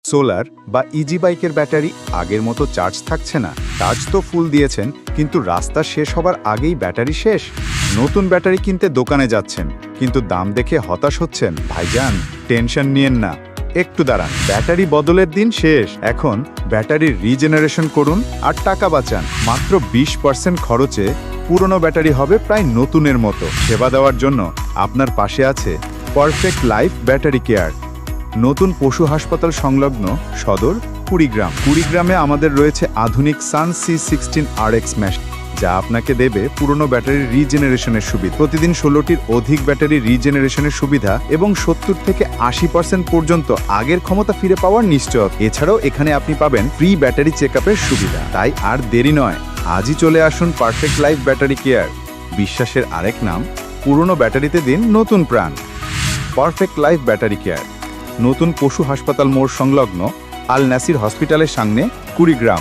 Solar বা easy বাইকের battery আগের মতো চার্জ থাকছে না। চার্জ তো ফুল দিয়েছেন, কিন্তু রাস্তা শেষ হবার আগেই ব্যাটারি শেষ। নতুন ব্যাটারি কিনতে দোকানে যাচ্ছেন, কিন্তু দাম দেখে হতাশ হচ্ছেন। ভাইজান, টেনশন নিয়েন না, একটু দাঁড়ান। ব্যাটারি বদলের দিন শেষ। এখন ব্যাটারির রিজেনারেশন করুন আর টাকা বাঁচান। মাত্র 20% খরচে পুরনো ব্যাটারি হবে প্রায় নতুনের মতো। সেবা দেওয়ার জন্য আপনার পাশে আছে পারফেক্ট লাইফ ব্যাটারি কেয়ার। নতুন পশু হাসপাতাল সংলগ্ন সদর কুড়িগ্রাম। কুড়িগ্রামে আমাদের রয়েছে আধুনিক সান C16 RX মেশিন, যা আপনাকে দেবে পুরনো ব্যাটারির রিজেনারেশনের সুবিধা। প্রতিদিন 16টির অধিক ব্যাটারি রিজেনারেশনের সুবিধা এবং 70 থেকে 80% পর্যন্ত আগের ক্ষমতা ফিরে পাওয়ার নিশ্চয়তা। এছাড়াও এখানে আপনি পাবেন ফ্রি ব্যাটারি চেকআপের সুবিধা। তাই আর দেরি নয়, আজই চলে আসুন পারফেক্ট লাইফ ব্যাটারি কেয়ার। বিশ্বাসের আরেক নাম, পুরনো ব্যাটারিতে দিন নতুন প্রাণ। পারফেক্ট লাইফ ব্যাটারি কেয়ার, নতুন পশু হাসপাতাল মোড় সংলগ্ন আল নাসির হসপিটালের সামনে, কুড়িগ্রাম।